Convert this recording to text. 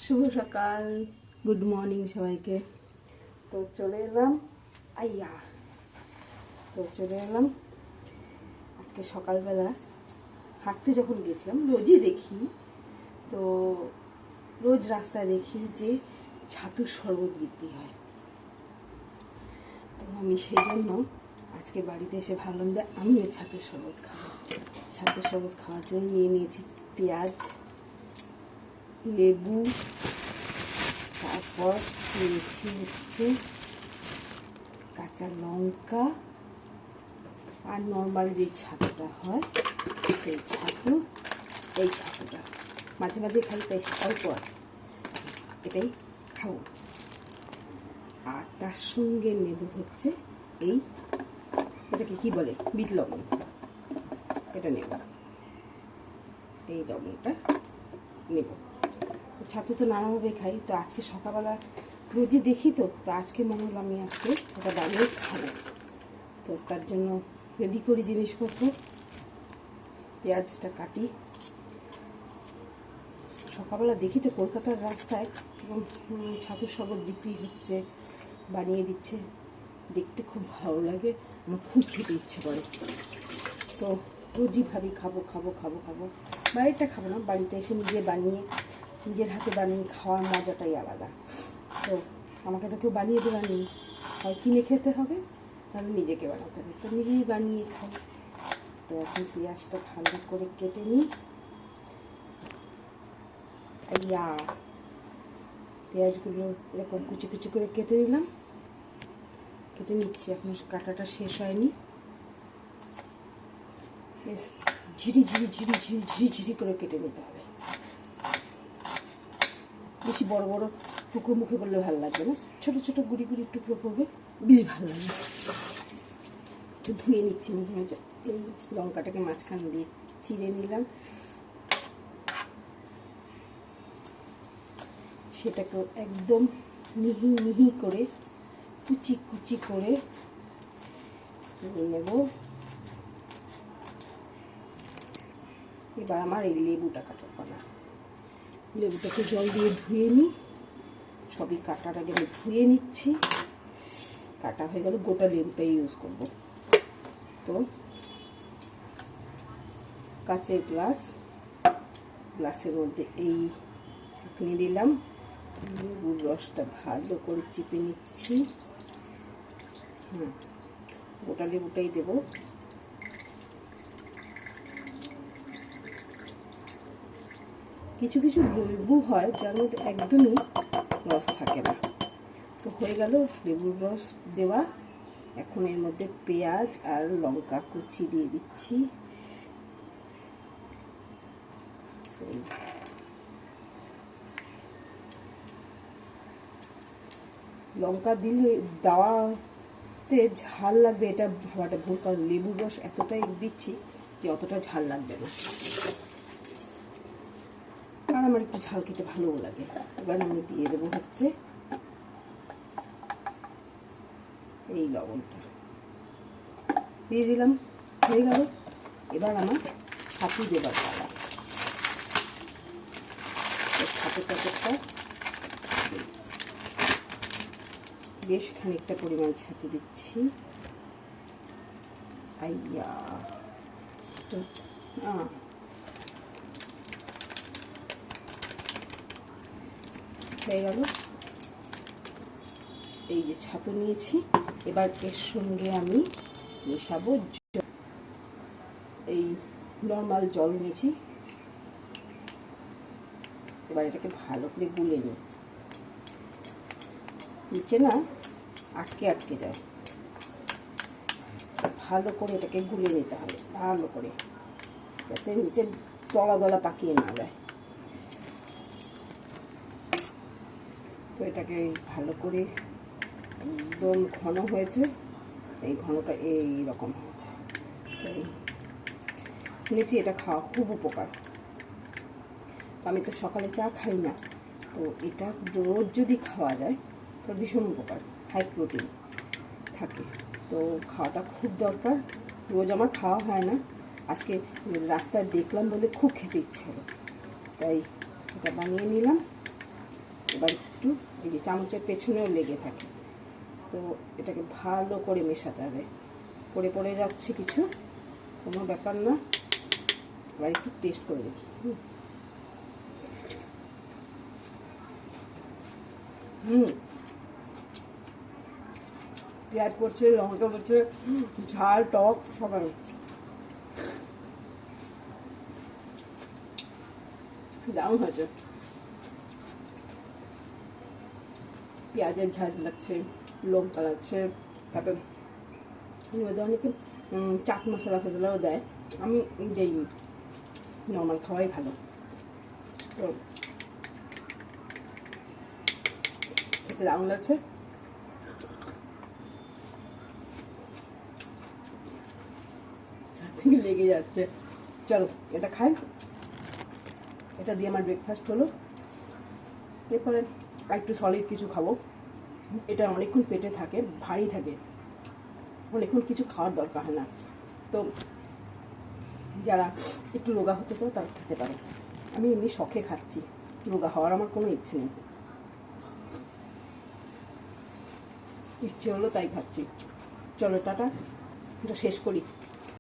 শুভ সকাল, good morning সবাইকে। তো চলে এলাম আজকে সকালবেলা হাঁটতে যখন গেছিলাম। রোজই দেখি, তো রোজ রাস্তায় দেখি যে ছাতুর শরবত বিক্রি হয়। তো আমি সেই জন্য আজকে বাড়িতে এসে ভাবলাম যে আমিও ছাতুর শরবত খাবো। ছাতুর শরবত খাওয়ার জন্য নিয়ে নিয়েছি পেঁয়াজ, লেবু, তারপর নিয়েছি হচ্ছে কাঁচা লঙ্কা আর নর্মাল যে ছাতুটা হয় সেই ছাতু। এই ছাতুটা মাঝে মাঝে খাই, তাই অল্প আছে, এটাই খাবো। আর তার সঙ্গে নেব হচ্ছে এটাকে কি বলে, বিট লবণ। এটা নেব, এই লবণটা নেব। ছাতু তো নানাভাবে খাই, তো আজকে সকালবেলা রোজই দেখি, তো আজকে মনে হলো আমি আজকে ওটা বানিয়ে খাবো। তো তার জন্য রেডি করি জিনিসপত্র। পেঁয়াজটা কাটি। সকালবেলা দেখি তো কলকাতার রাস্তায় এবং ছাতুর শরবত বিক্রি হচ্ছে, বানিয়ে দিচ্ছে, দেখতে খুব ভালো লাগে, আমার খুব খেতে ইচ্ছে করে। তো রোজই ভাবি খাবো খাবো খাবো খাবো, বাড়িটা খাবো না, বাড়িতে এসে নিজের হাতে বানিয়ে খাওয়ার মজাটাই আলাদা। তো আমাকে তো কেউ বানিয়ে দেওয়া নেই, হয় কিনে খেতে হবে, তাহলে নিজেকে বানাতে হবে। তো নিজেই বানিয়ে খাই। তো এখন পেঁয়াজটা ভালো করে কেটে নিই। পেঁয়াজগুলো এরকম কুচি কুচি করে কেটে নিচ্ছি। এখন কাটাটা শেষ হয়নি। বেশ ঝিরি করে কেটে নিতে হবে। বেশি বড় বড় টুকরো মুখে করলে ভালো লাগবে না, ছোট ছোট গুড়ি টুকরো করবে, বেশ ভালো লাগে। একটু ধুয়ে নিচ্ছি মাঝে মাঝে। এই লঙ্কাটাকে মাঝখান দিয়ে চিড়ে নিলাম, সেটাকেও একদম মিহি মিহি করে কুচি কুচি করে নিয়ে নেব। এবার আমার এই লেবুটা কাটার পালা। লেবুটাকে জল দিয়ে ধুয়ে নিই। সবই কাটার আগে আমি ধুয়ে নিচ্ছি। কাটা হয়ে গেল, গোটা লেবুটাই ইউজ করব। তো কাঁচের গ্লাসের মধ্যে এই ছাঁকনি দিলাম, লেবুর রসটা ভালো করে চিপে নিচ্ছি। গোটা লেবুটাই দেব। কিছু কিছু লেবু হয় যার মধ্যে একদমই রস থাকে না। তো হয়ে গেল লেবুর রস দেওয়া। এখন এর মধ্যে পেঁয়াজ আর লঙ্কা কুচি দিয়ে দিচ্ছি। লঙ্কা দিলে দেওয়াতে ঝাল লাগবে এটা ভাবাটা ভুল, কারণ লেবুর রস এতটাই দিচ্ছি যে অতটা ঝাল লাগবে না। আর আমার একটু ঝাল খেতে ভালোও লাগে। এবার আমি দিয়ে দেবো হচ্ছে এই লবণটা দিয়ে দিলাম, হয়ে গেল। এবার আমার ছাতু দেবার পালা। ছাতু প্যাকেটটা বেশ খানিকটা পরিমাণ ছাতু দিচ্ছি। হয়ে গেল। এই যে ছাতু নিয়েছি, এবার এর সঙ্গে আমি মেশাবো এই নর্মাল জল নিয়েছি। এবার এটাকে ভালো করে গুলে নিই, নিচে না আটকে যায়। ভালো করে এটাকে গুলে নিতে হবে, ভালো করে, যাতে নিচে দলা পাকিয়ে না যায়। তো এটাকে ভালো করে একদম ঘন হয়েছে, এই ঘনটা এই রকম হয়েছে। শুনেছি এটা খাওয়া খুব উপকার। আমি তো সকালে চা খাই না, তো এটা রোজ যদি খাওয়া যায় তো ভীষণ উপকার, হাই প্রোটিন থাকে। তো খাওয়াটা খুব দরকার। রোজ আমার খাওয়া হয় না, আজকে রাস্তায় দেখলাম বলে খুব খেতে ইচ্ছে হলো, তাই এটা বানিয়ে নিলাম। এবার একটু এই যে চামচের পেছনেও লেগে থাকে, তো এটাকে ভালো করে মেশাতে হবে। পড়ে পড়ে যাচ্ছে কিছু, কোনো ব্যাপার না। এবার একটু টেস্ট করে দেখি। পেঁয়াজ পড়ছে, লঙ্কা পড়ছে, ঝাল টক সবাই দারুণ হয়েছে। পেঁয়াজের ঝাঁঝ লাগছে, লঙ্কা লাগছে, তারপরে এর মধ্যে অনেকে চাট মশলা ফসলাও দেয়, আমি দিইনি, নর্মাল খাওয়াই ভালো। তো খেতে দারুণ লাগছে। চারদিকে লেগে যাচ্ছে। চলো এটা খাই, এটা দিয়ে আমার ব্রেকফাস্ট হলো। এরপরে একটু সলিড কিছু খাবো। এটা অনেকক্ষণ পেটে থাকে, ভারী থাকে, অনেকক্ষণ কিছু খাওয়ার দরকার হয় না। তো যারা একটু রোগা হতে চাও তারা খেতে পারে। আমি এমনি শখে খাচ্ছি, রোগা হওয়ার আমার কোনো ইচ্ছে নেই, ইচ্ছে হলো তাই খাচ্ছি। চলো টাটা, এটা শেষ করি।